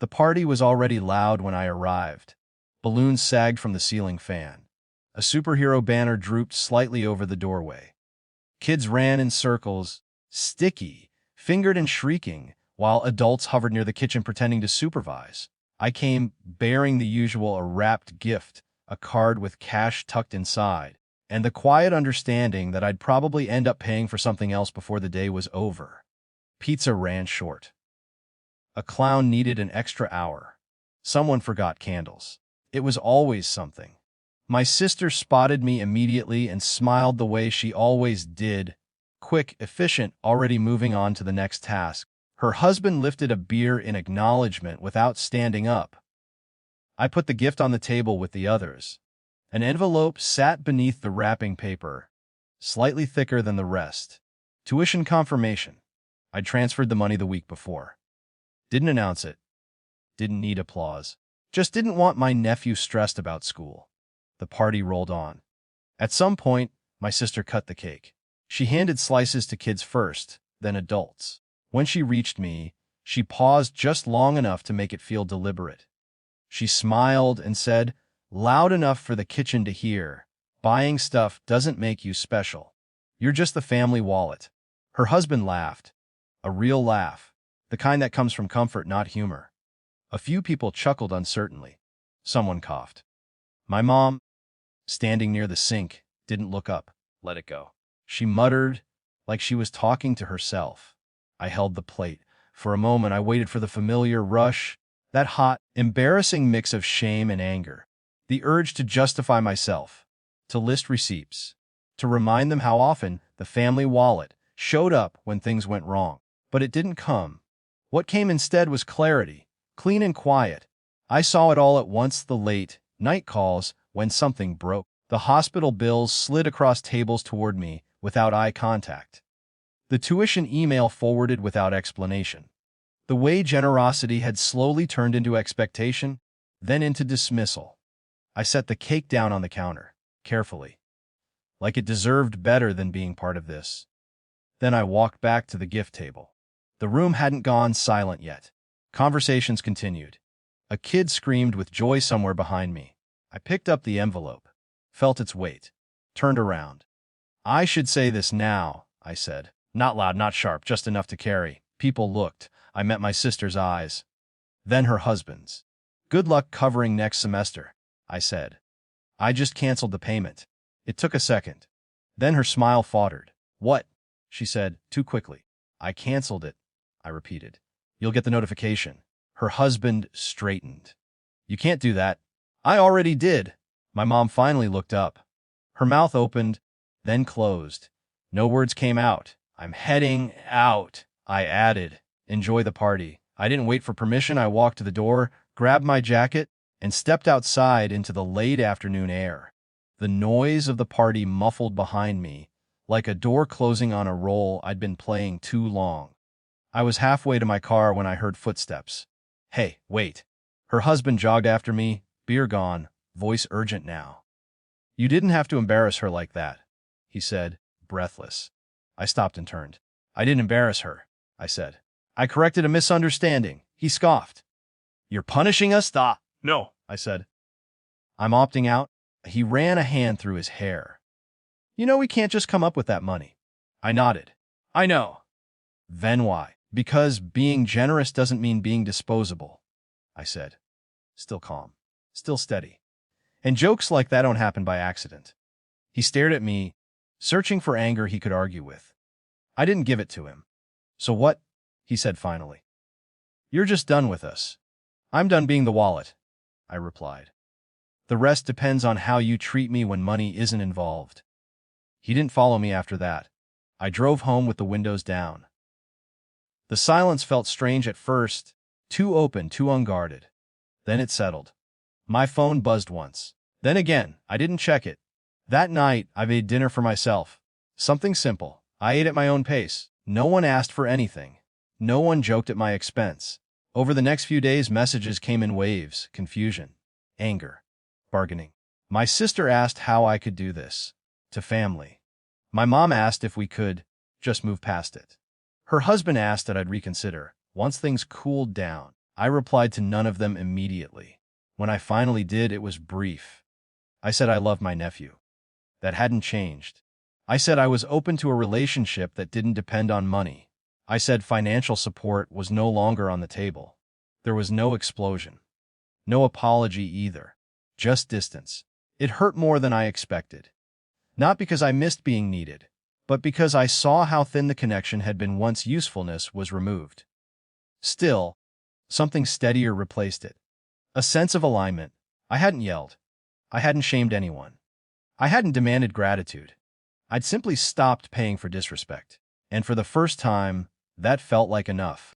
The party was already loud when I arrived. Balloons sagged from the ceiling fan. A superhero banner drooped slightly over the doorway. Kids ran in circles, sticky, fingered and shrieking, while adults hovered near the kitchen pretending to supervise. I came bearing the usual, a wrapped gift, a card with cash tucked inside, and the quiet understanding that I'd probably end up paying for something else before the day was over. Pizza ran short. A clown needed an extra hour. Someone forgot candles. It was always something. My sister spotted me immediately and smiled the way she always did, quick, efficient, already moving on to the next task. Her husband lifted a beer in acknowledgement without standing up. I put the gift on the table with the others. An envelope sat beneath the wrapping paper, slightly thicker than the rest. Tuition confirmation. I'd transferred the money the week before. Didn't announce it. Didn't need applause. Just didn't want my nephew stressed about school. The party rolled on. At some point, my sister cut the cake. She handed slices to kids first, then adults. When she reached me, she paused just long enough to make it feel deliberate. She smiled and said, loud enough for the kitchen to hear, "Buying stuff doesn't make you special. You're just the family wallet." Her husband laughed. A real laugh. The kind that comes from comfort, not humor. A few people chuckled uncertainly. Someone coughed. My mom, standing near the sink, didn't look up. Let it go. She muttered, like she was talking to herself. I held the plate. For a moment, I waited for the familiar rush, that hot, embarrassing mix of shame and anger. The urge to justify myself, to list receipts, to remind them how often the family wallet showed up when things went wrong. But it didn't come. What came instead was clarity, clean and quiet. I saw it all at once: the late night calls when something broke. The hospital bills slid across tables toward me without eye contact. The tuition email forwarded without explanation. The way generosity had slowly turned into expectation, then into dismissal. I set the cake down on the counter, carefully, like it deserved better than being part of this. Then I walked back to the gift table. The room hadn't gone silent yet. Conversations continued. A kid screamed with joy somewhere behind me. I picked up the envelope, felt its weight, turned around. I should say this now, I said. Not loud, not sharp, just enough to carry. People looked. I met my sister's eyes. Then her husband's. Good luck covering next semester, I said. I just canceled the payment. It took a second. Then her smile faltered. What? She said, too quickly. I canceled it, I repeated. You'll get the notification. Her husband straightened. You can't do that. I already did. My mom finally looked up. Her mouth opened, then closed. No words came out. I'm heading out, I added. Enjoy the party. I didn't wait for permission. I walked to the door, grabbed my jacket, and stepped outside into the late afternoon air. The noise of the party muffled behind me, like a door closing on a role I'd been playing too long. I was halfway to my car when I heard footsteps. Hey, wait. Her husband jogged after me, beer gone, voice urgent now. You didn't have to embarrass her like that, he said, breathless. I stopped and turned. I didn't embarrass her, I said. I corrected a misunderstanding. He scoffed. You're punishing us? No, I said. I'm opting out. He ran a hand through his hair. You know we can't just come up with that money. I nodded. I know. Then why? Because being generous doesn't mean being disposable, I said. Still calm. Still steady. And jokes like that don't happen by accident. He stared at me, searching for anger he could argue with. I didn't give it to him. So what? He said finally. You're just done with us. I'm done being the wallet, I replied. The rest depends on how you treat me when money isn't involved. He didn't follow me after that. I drove home with the windows down. The silence felt strange at first, too open, too unguarded. Then it settled. My phone buzzed once. Then again, I didn't check it. That night, I made dinner for myself. Something simple. I ate at my own pace. No one asked for anything. No one joked at my expense. Over the next few days, messages came in waves: confusion, anger, bargaining. My sister asked how I could do this. To family. My mom asked if we could just move past it. Her husband asked that I'd reconsider once things cooled down. I replied to none of them immediately. When I finally did, it was brief. I said I loved my nephew. That hadn't changed. I said I was open to a relationship that didn't depend on money. I said financial support was no longer on the table. There was no explosion. No apology either. Just distance. It hurt more than I expected. Not because I missed being needed, but because I saw how thin the connection had been once usefulness was removed. Still, something steadier replaced it. A sense of alignment. I hadn't yelled. I hadn't shamed anyone. I hadn't demanded gratitude. I'd simply stopped paying for disrespect. And for the first time, that felt like enough.